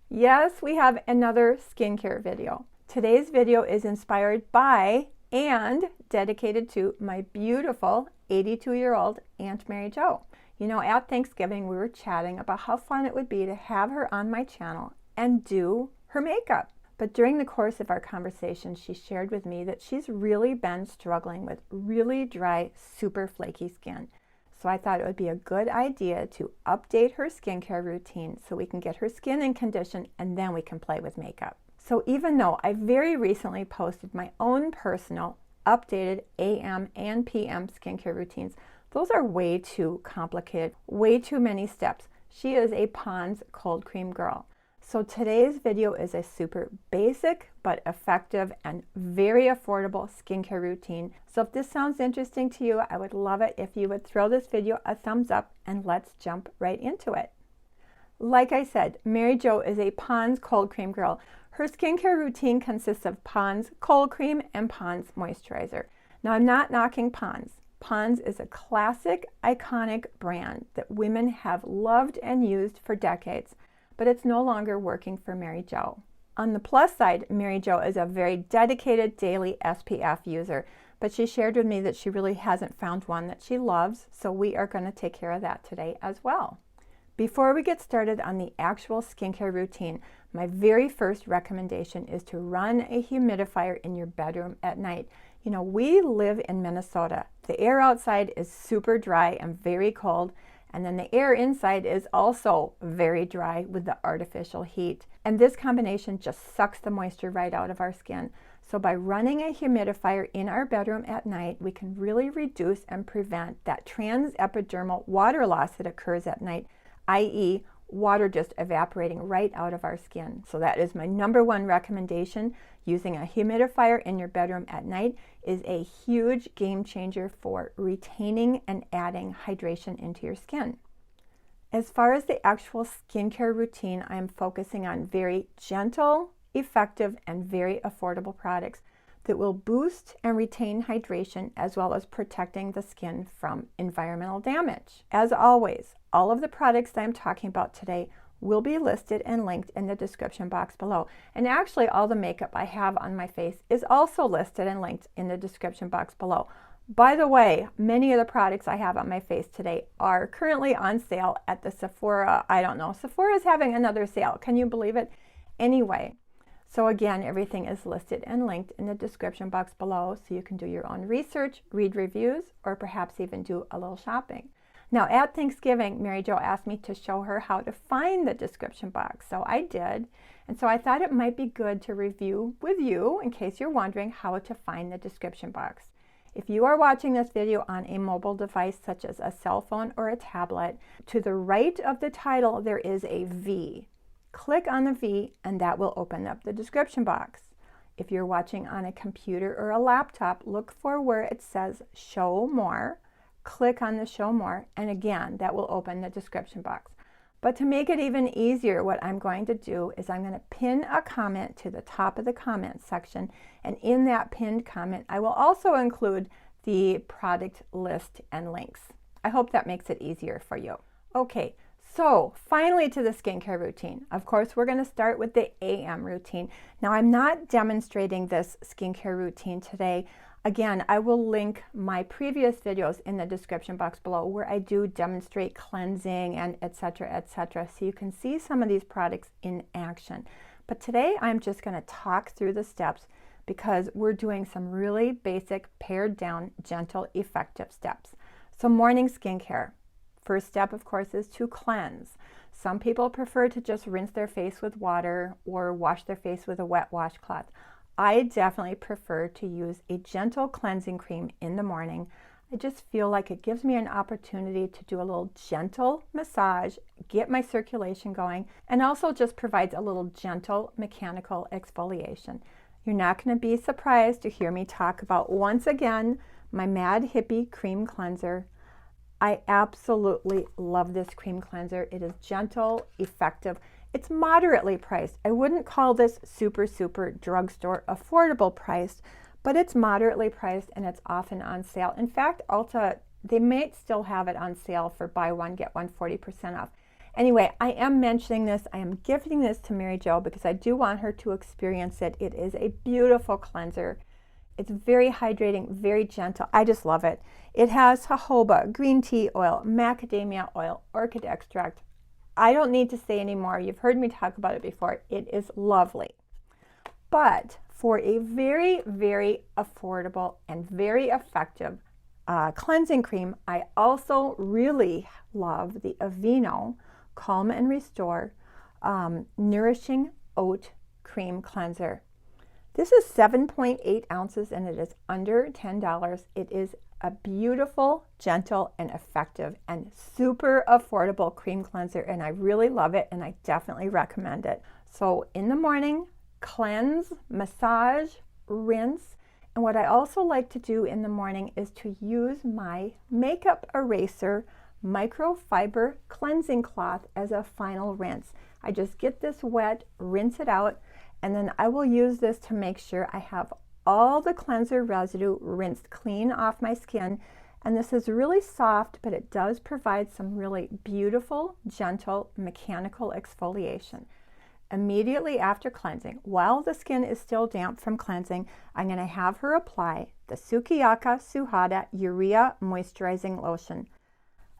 Yes, we have another skincare video. Today's video is inspired by and dedicated to my beautiful 82-year-old Aunt Mary Jo. You know, at Thanksgiving we were chatting about how fun it would be to have her on my channel and do her makeup. But during the course of our conversation, she shared with me that she's really been struggling with really dry, super flaky skin. So I thought it would be a good idea to update her skincare routine so we can get her skin in condition and then we can play with makeup. So even though I very recently posted my own personal updated AM and PM skincare routines, those are way too complicated, way too many steps. She is a Pond's cold cream girl. So today's video is a super basic but effective and very affordable skincare routine. So if this sounds interesting to you, I would love it if you would throw this video a thumbs up and let's jump right into it. Like I said, Mary Jo is a Pond's cold cream girl. Her skincare routine consists of Pond's cold cream and Pond's moisturizer. Now I'm not knocking Pond's. Pond's is a classic, iconic brand that women have loved and used for decades, but it's no longer working for Mary Jo. On the plus side, Mary Jo is a very dedicated daily SPF user, but she shared with me that she really hasn't found one that she loves, so we are going to take care of that today as well. Before we get started on the actual skincare routine, my very first recommendation is to run a humidifier in your bedroom at night. You know, we live in Minnesota. The air outside is super dry and very cold, and then the air inside is also very dry with the artificial heat. And this combination just sucks the moisture right out of our skin. So by running a humidifier in our bedroom at night, we can really reduce and prevent that transepidermal water loss that occurs at night, i.e. water just evaporating right out of our skin. So that is my number one recommendation. Using a humidifier in your bedroom at night is a huge game changer for retaining and adding hydration into your skin. As far as the actual skincare routine, I am focusing on very gentle, effective, and very affordable products that will boost and retain hydration as well as protecting the skin from environmental damage. As always, all of the products that I'm talking about today will be listed and linked in the description box below. And actually all the makeup I have on my face is also listed and linked in the description box below. By the way, many of the products I have on my face today are currently on sale at the Sephora. I don't know, Sephora is having another sale. Can you believe it? Anyway, so again, everything is listed and linked in the description box below so you can do your own research, read reviews, or perhaps even do a little shopping. Now at Thanksgiving, Mary Jo asked me to show her how to find the description box, so I did. And so I thought it might be good to review with you in case you're wondering how to find the description box. If you are watching this video on a mobile device such as a cell phone or a tablet, to the right of the title there is a V. Click on the V and that will open up the description box. If you're watching on a computer or a laptop, look for where it says Show More. Click on the Show More, and again, that will open the description box. But to make it even easier, what I'm going to do is I'm going to pin a comment to the top of the comment section, and in that pinned comment, I will also include the product list and links. I hope that makes it easier for you. Okay, so finally to the skincare routine. Of course, we're going to start with the AM routine. Now, I'm not demonstrating this skincare routine today. Again, I will link my previous videos in the description box below where I do demonstrate cleansing and etc., so you can see some of these products in action. But today I'm just going to talk through the steps because we're doing some really basic, pared down, gentle, effective steps. So morning skincare. First step, of course, is to cleanse. Some people prefer to just rinse their face with water or wash their face with a wet washcloth. I definitely prefer to use a gentle cleansing cream in the morning. I just feel like it gives me an opportunity to do a little gentle massage, get my circulation going, and also just provides a little gentle mechanical exfoliation. You're not going to be surprised to hear me talk about, once again, my Mad Hippie Cream Cleanser. I absolutely love this cream cleanser. It is gentle, effective. It's moderately priced. I wouldn't call this super drugstore affordable priced, but it's moderately priced and it's often on sale. In fact, Ulta, they might still have it on sale for buy one, get one 40% off. Anyway, I am mentioning this. I am gifting this to Mary Jo because I do want her to experience it. It is a beautiful cleanser. It's very hydrating, very gentle. I just love it. It has jojoba, green tea oil, macadamia oil, orchid extract. I don't need to say anymore. You've heard me talk about it before. It is lovely. But for a very, very affordable and very effective cleansing cream, I also really love the Aveeno Calm and Restore Nourishing Oat Cream Cleanser. This is 7.8 ounces and it is under $10. It is a beautiful, gentle, and effective and super affordable cream cleanser, and I really love it and I definitely recommend it. So in the morning, cleanse, massage, rinse. And what I also like to do in the morning is to use my makeup eraser microfiber cleansing cloth as a final rinse. I just get this wet, rinse it out, and then I will use this to make sure I have all the cleanser residue rinsed clean off my skin. And this is really soft, but it does provide some really beautiful, gentle, mechanical exfoliation. Immediately after cleansing, while the skin is still damp from cleansing, I'm going to have her apply the Sukiyaka Suhada Urea Moisturizing Lotion.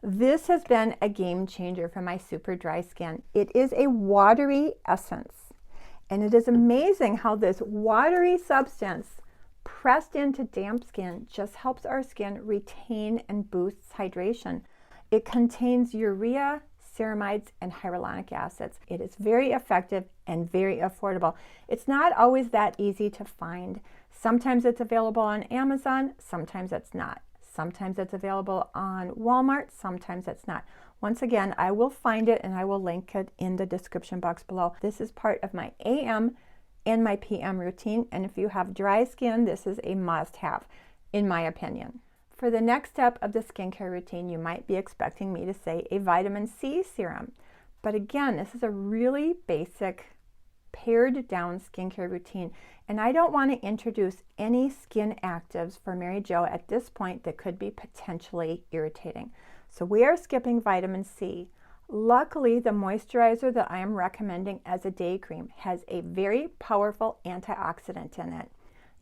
This has been a game changer for my super dry skin. It is a watery essence, and it is amazing how this watery substance pressed into damp skin just helps our skin retain and boosts hydration. It contains urea, ceramides, and hyaluronic acids. It is very effective and very affordable. It's not always that easy to find. Sometimes it's available on Amazon, sometimes it's not. Sometimes it's available on Walmart, sometimes it's not. Once again, I will find it and I will link it in the description box below. This is part of my AM and my PM routine, and if you have dry skin, this is a must-have, in my opinion. For the next step of the skincare routine, you might be expecting me to say a vitamin C serum. But again, this is a really basic, pared down skincare routine. And I don't want to introduce any skin actives for Mary Jo at this point that could be potentially irritating. So we are skipping vitamin C. Luckily, the moisturizer that I am recommending as a day cream has a very powerful antioxidant in it.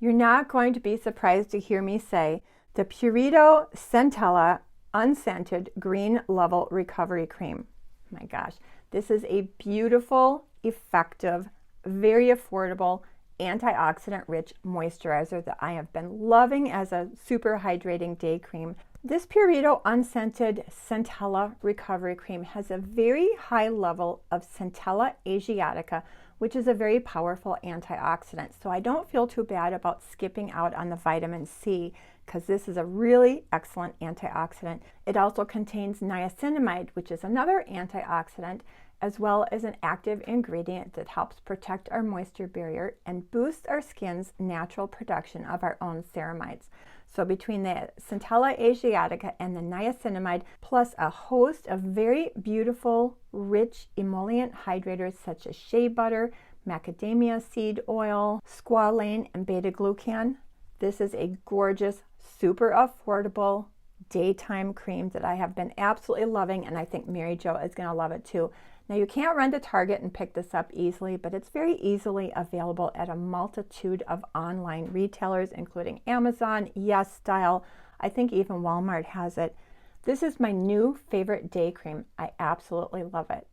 You're not going to be surprised to hear me say the Purito Centella Unscented Green Level Recovery Cream. My gosh, this is a beautiful, effective, very affordable, antioxidant-rich moisturizer that I have been loving as a super hydrating day cream. This Purito Unscented Centella Recovery Cream has a very high level of Centella asiatica, which is a very powerful antioxidant. So I don't feel too bad about skipping out on the vitamin C because this is a really excellent antioxidant. It also contains niacinamide, which is another antioxidant, as well as an active ingredient that helps protect our moisture barrier and boost our skin's natural production of our own ceramides. So between the Centella asiatica and the niacinamide, plus a host of very beautiful, rich emollient hydrators such as shea butter, macadamia seed oil, squalane, and beta-glucan, this is a gorgeous, super affordable daytime cream that I have been absolutely loving, and I think Mary Jo is going to love it too. Now, you can't run to Target and pick this up easily, but it's very easily available at a multitude of online retailers, including Amazon, Yes Style. I think even Walmart has it. This is my new favorite day cream. I absolutely love it.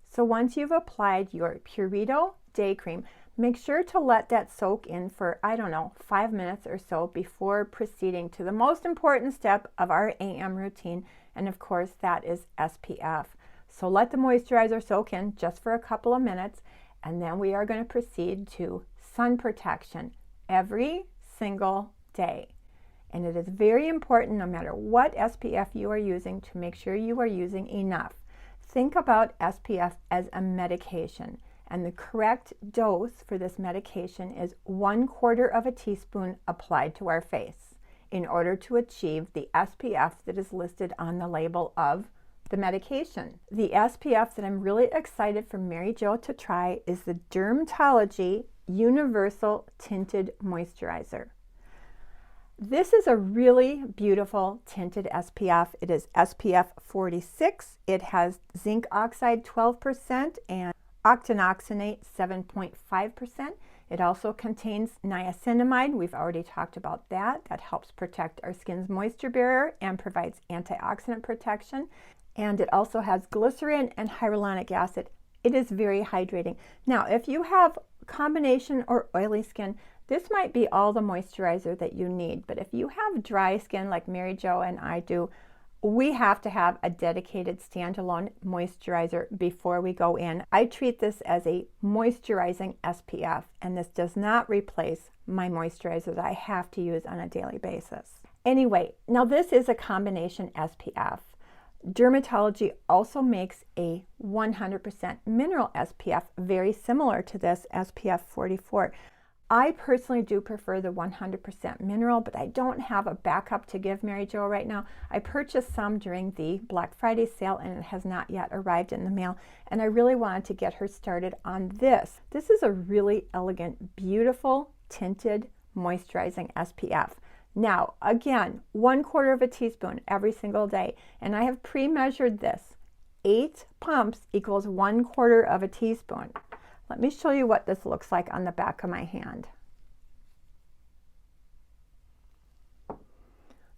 So once you've applied your Purito day cream, make sure to let that soak in for, 5 minutes or so before proceeding to the most important step of our AM routine, and of course that is SPF. So let the moisturizer soak in just for a couple of minutes, and then we are going to proceed to sun protection every single day. And it is very important, no matter what SPF you are using, to make sure you are using enough. Think about SPF as a medication, and the correct dose for this medication is 1/4 teaspoon applied to our face in order to achieve the SPF that is listed on the label of the medication. The SPF that I'm really excited for Mary Jo to try is the Dermatology Universal Tinted Moisturizer. This is a really beautiful tinted SPF. It is SPF 46. It has zinc oxide 12% and octinoxate 7.5%. It also contains niacinamide. We've already talked about that. That helps protect our skin's moisture barrier and provides antioxidant protection. And it also has glycerin and hyaluronic acid. It is very hydrating. Now, if you have combination or oily skin, this might be all the moisturizer that you need. But if you have dry skin like Mary Jo and I do, we have to have a dedicated standalone moisturizer before we go in. I treat this as a moisturizing SPF, and this does not replace my moisturizer that I have to use on a daily basis. Anyway, now this is a combination SPF. Dermatology also makes a 100% mineral SPF, very similar to this SPF 44. I personally do prefer the 100% mineral, but I don't have a backup to give Mary Jo right now. I purchased some during the Black Friday sale and it has not yet arrived in the mail, and I really wanted to get her started on this. This is a really elegant, beautiful, tinted, moisturizing SPF. Now, again, 1/4 teaspoon every single day, and I have pre-measured this. 8 pumps equals 1/4 teaspoon. Let me show you what this looks like on the back of my hand.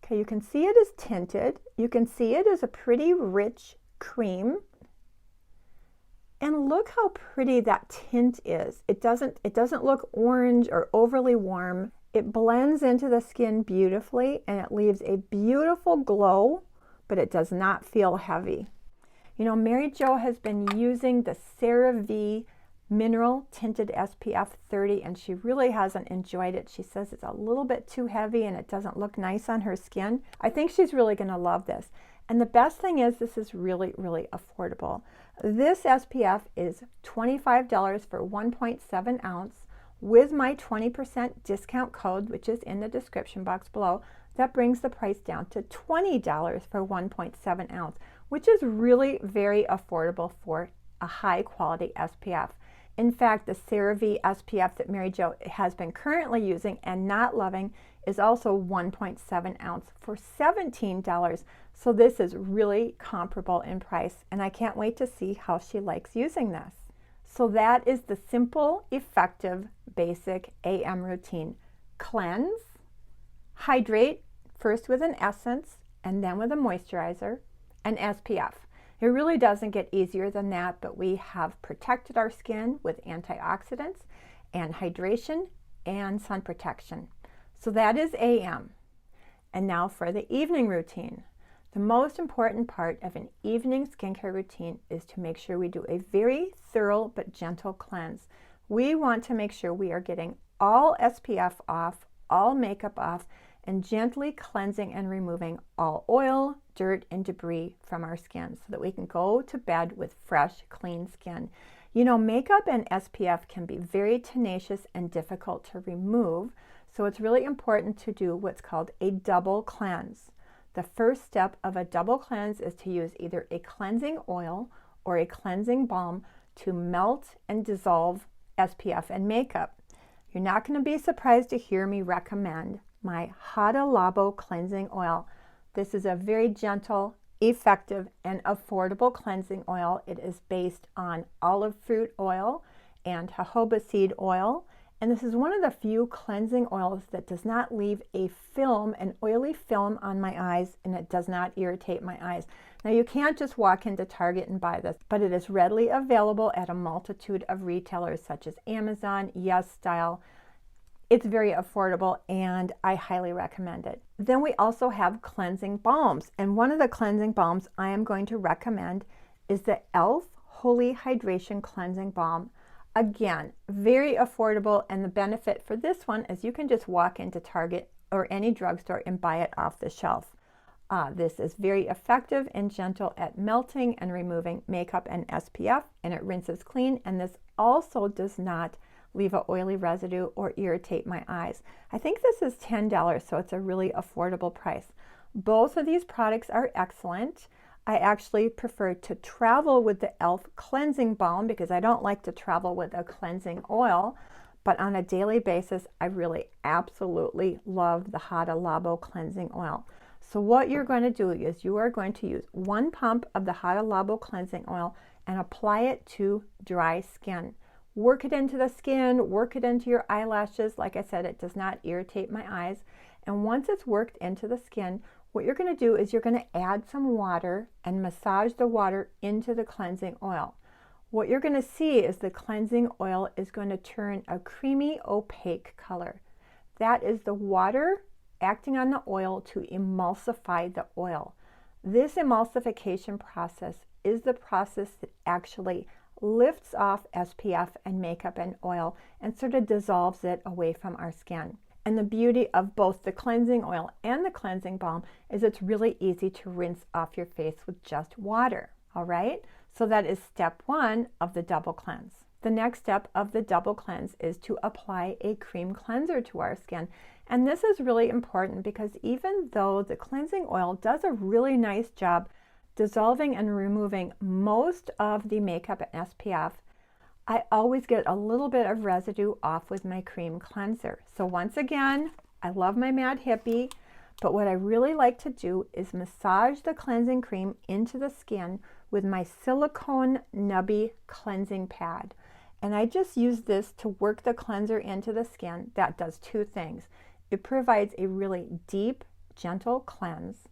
Okay, you can see it is tinted. You can see it is a pretty rich cream. And look how pretty that tint is. It doesn't look orange or overly warm. It blends into the skin beautifully and it leaves a beautiful glow, but it does not feel heavy. You know, Mary Jo has been using the CeraVe Mineral Tinted SPF 30 and she really hasn't enjoyed it. She says it's a little bit too heavy and it doesn't look nice on her skin. I think she's really going to love this. And the best thing is this is really, really affordable. This SPF is $25 for 1.7 ounce. With my 20% discount code, which is in the description box below, that brings the price down to $20 for 1.7 ounce, which is really very affordable for a high quality SPF. In fact, the CeraVe SPF that Mary Jo has been currently using and not loving is also 1.7 ounce for $17. So this is really comparable in price, and I can't wait to see how she likes using this. So that is the simple, effective, basic AM routine. Cleanse, hydrate, first with an essence and then with a moisturizer, and SPF. It really doesn't get easier than that, but we have protected our skin with antioxidants and hydration and sun protection. So that is AM. And now for the evening routine. The most important part of an evening skincare routine is to make sure we do a very thorough but gentle cleanse. We want to make sure we are getting all SPF off, all makeup off, and gently cleansing and removing all oil, dirt, and debris from our skin so that we can go to bed with fresh, clean skin. You know, makeup and SPF can be very tenacious and difficult to remove, so it's really important to do what's called a double cleanse. The first step of a double cleanse is to use either a cleansing oil or a cleansing balm to melt and dissolve SPF and makeup. You're not going to be surprised to hear me recommend my Hada Labo cleansing oil. This is a very gentle, effective, and affordable cleansing oil. It is based on olive fruit oil and jojoba seed oil. And this is one of the few cleansing oils that does not leave a film, an oily film on my eyes, and it does not irritate my eyes. Now you can't just walk into Target and buy this, but it is readily available at a multitude of retailers such as Amazon, Yes Style. It's very affordable and I highly recommend it. Then we also have cleansing balms, and one of the cleansing balms I am going to recommend is the e.l.f. Holy Hydration Cleansing Balm. Again, very affordable, and the benefit for this one is you can just walk into Target or any drugstore and buy it off the shelf. This is very effective and gentle at melting and removing makeup and SPF, and it rinses clean, and this also does not leave an oily residue or irritate my eyes. I think this is $10, so it's a really affordable price. Both of these products are excellent. I actually prefer to travel with the e.l.f. cleansing balm because I don't like to travel with a cleansing oil, but on a daily basis, I really absolutely love the Hada Labo cleansing oil. So what you're going to do is you are going to use 1 pump of the Hada Labo cleansing oil and apply it to dry skin. Work it into the skin, work it into your eyelashes. Like I said, it does not irritate my eyes. And once it's worked into the skin, what you're going to do is you're going to add some water and massage the water into the cleansing oil. What you're going to see is the cleansing oil is going to turn a creamy opaque color. That is the water acting on the oil to emulsify the oil. This emulsification process is the process that actually lifts off SPF and makeup and oil and sort of dissolves it away from our skin. And the beauty of both the cleansing oil and the cleansing balm is it's really easy to rinse off your face with just water. All right, so that is step 1 of the double cleanse. The next step of the double cleanse is to apply a cream cleanser to our skin. And this is really important because even though the cleansing oil does a really nice job dissolving and removing most of the makeup and SPF, I always get a little bit of residue off with my cream cleanser. So once again, I love my Mad Hippie, but what I really like to do is massage the cleansing cream into the skin with my silicone nubby cleansing pad. And I just use this to work the cleanser into the skin. That does 2 things. It provides a really deep, gentle cleanse,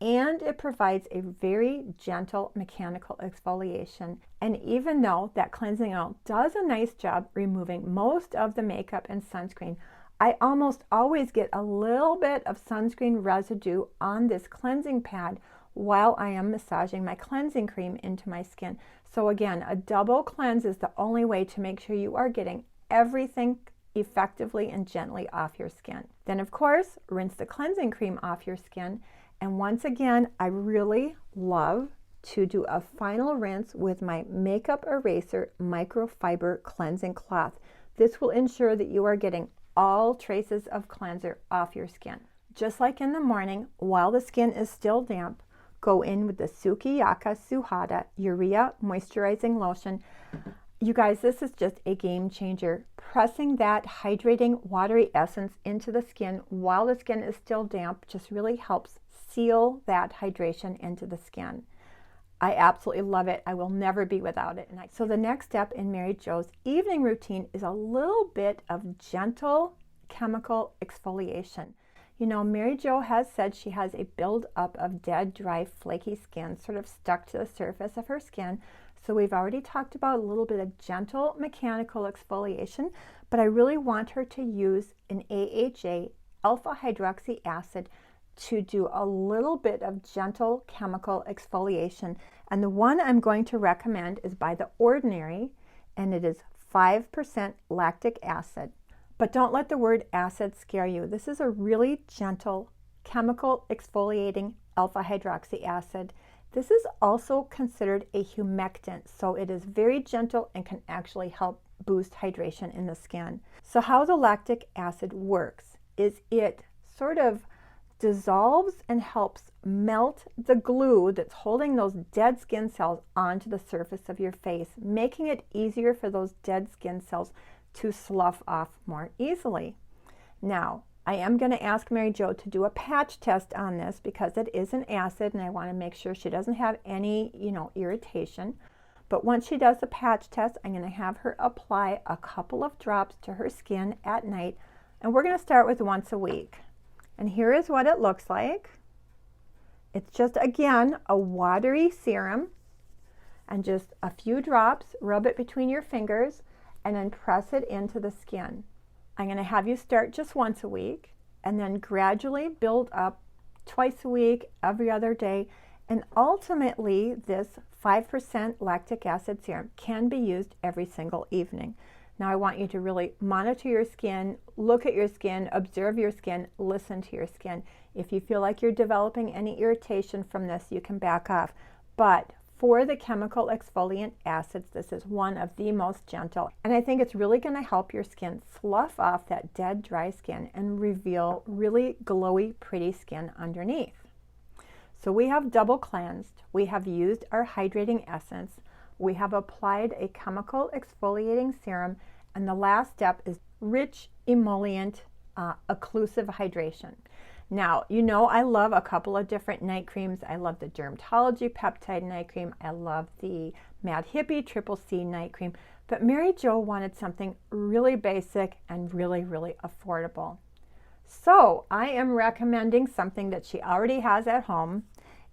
and it provides a very gentle mechanical exfoliation. And even though that cleansing oil does a nice job removing most of the makeup and sunscreen, I almost always get a little bit of sunscreen residue on this cleansing pad while I am massaging my cleansing cream into my skin. So again, a double cleanse is the only way to make sure you are getting everything effectively and gently off your skin. Then of course, rinse the cleansing cream off your skin. And once again, I really love to do a final rinse with my Makeup Eraser microfiber cleansing cloth. This will ensure that you are getting all traces of cleanser off your skin. Just like in the morning, while the skin is still damp, go in with the Sukiyaka Suhada Urea Moisturizing Lotion. You guys, this is just a game changer. Pressing that hydrating watery essence into the skin while the skin is still damp just really helps seal that hydration into the skin. I absolutely love it. I will never be without it. So the next step in Mary Jo's evening routine is a little bit of gentle chemical exfoliation. You know, Mary Jo has said she has a buildup of dead, dry, flaky skin sort of stuck to the surface of her skin. So we've already talked about a little bit of gentle mechanical exfoliation, but I really want her to use an AHA, alpha hydroxy acid, to do a little bit of gentle chemical exfoliation. And the one I'm going to recommend is by The Ordinary, and it is 5% lactic acid. But don't let the word acid scare you. This is a really gentle chemical exfoliating alpha hydroxy acid. This is also considered a humectant, so it is very gentle and can actually help boost hydration in the skin. So how the lactic acid works is it sort of dissolves and helps melt the glue that's holding those dead skin cells onto the surface of your face, making it easier for those dead skin cells to slough off more easily. Now, I am going to ask Mary Jo to do a patch test on this because it is an acid and I want to make sure she doesn't have any, irritation. But once she does the patch test, I'm going to have her apply a couple of drops to her skin at night, and we're going to start with once a week. And here is what it looks like. It's just, again, a watery serum, and just a few drops, rub it between your fingers, and then press it into the skin. I'm going to have you start just once a week, and then gradually build up twice a week, every other day, and ultimately this 5% lactic acid serum can be used every single evening. Now I want you to really monitor your skin, look at your skin, observe your skin, listen to your skin. If you feel like you're developing any irritation from this, you can back off. But for the chemical exfoliant acids, this is one of the most gentle. And I think it's really going to help your skin slough off that dead, dry skin and reveal really glowy, pretty skin underneath. So we have double cleansed, we have used our hydrating essence, we have applied a chemical exfoliating serum, And the last step is rich emollient occlusive hydration. Now, you know I love a couple of different night creams. I love the Dermatology Peptide Night Cream. I love the Mad Hippie Triple C Night Cream. But Mary Jo wanted something really basic and really, really affordable. So I am recommending something that she already has at home,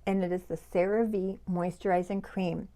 and it is the CeraVe Moisturizing Cream.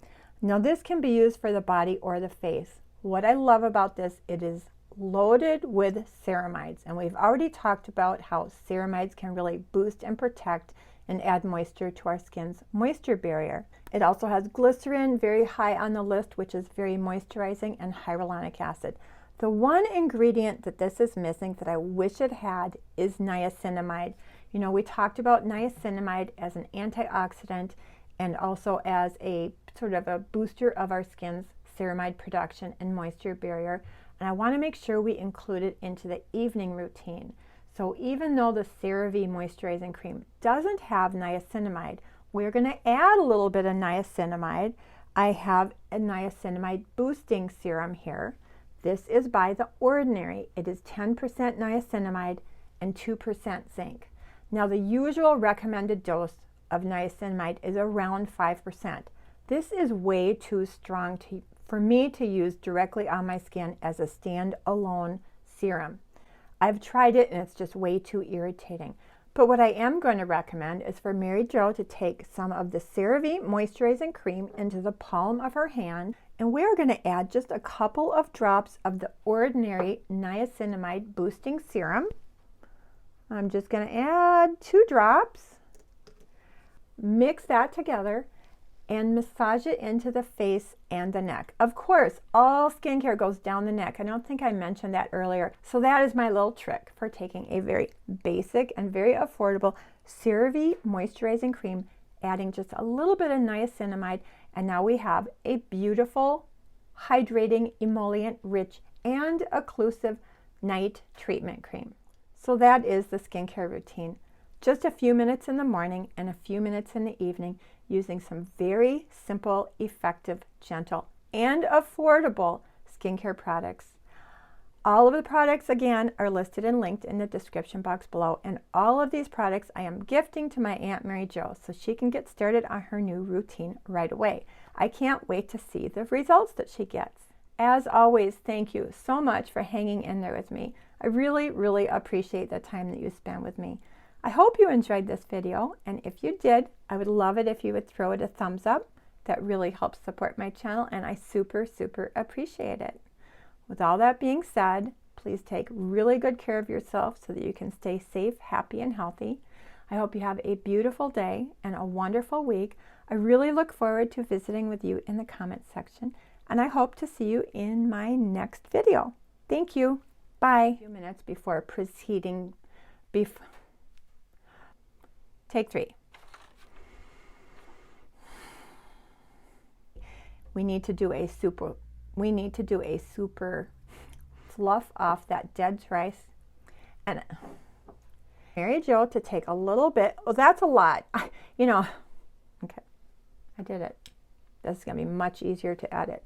Now this can be used for the body or the face. What I love about this, it is loaded with ceramides, and we've already talked about how ceramides can really boost and protect and add moisture to our skin's moisture barrier. It also has glycerin, very high on the list, which is very moisturizing, and hyaluronic acid. The one ingredient that this is missing that I wish it had is niacinamide. You know, we talked about niacinamide as an antioxidant and also as a sort of a booster of our skin's ceramide production and moisture barrier. And I want to make sure we include it into the evening routine. So even though the CeraVe Moisturizing Cream doesn't have niacinamide, we're going to add a little bit of niacinamide. I have a niacinamide boosting serum here. This is by The Ordinary. It is 10% niacinamide and 2% zinc. Now the usual recommended dose of niacinamide is around 5%. This is way too strong for me to use directly on my skin as a standalone serum. I've tried it and it's just way too irritating. But what I am going to recommend is for Mary Jo to take some of the CeraVe Moisturizing Cream into the palm of her hand, and we're going to add just a couple of drops of The Ordinary Niacinamide Boosting Serum. I'm just going to add 2 drops, mix that together, and massage it into the face and the neck. Of course, all skincare goes down the neck. I don't think I mentioned that earlier. So that is my little trick for taking a very basic and very affordable CeraVe Moisturizing Cream, adding just a little bit of niacinamide, and now we have a beautiful, hydrating, emollient, rich, and occlusive night treatment cream. So that is the skincare routine. Just a few minutes in the morning and a few minutes in the evening, using some very simple, effective, gentle, and affordable skincare products. All of the products, again, are listed and linked in the description box below, and all of these products I am gifting to my Aunt Mary Jo so she can get started on her new routine right away. I can't wait to see the results that she gets. As always, thank you so much for hanging in there with me. I really, really appreciate the time that you spend with me. I hope you enjoyed this video, and if you did, I would love it if you would throw it a thumbs up. That really helps support my channel, and I super, super appreciate it. With all that being said, please take really good care of yourself so that you can stay safe, happy, and healthy. I hope you have a beautiful day and a wonderful week. I really look forward to visiting with you in the comments section, and I hope to see you in my next video. Thank you. Bye. A few minutes before proceeding. Take 3. We need to do a super fluff off that dead rice. And Mary Jo to take a little bit. Oh, that's a lot. You know, okay, I did it. This is going to be much easier to edit.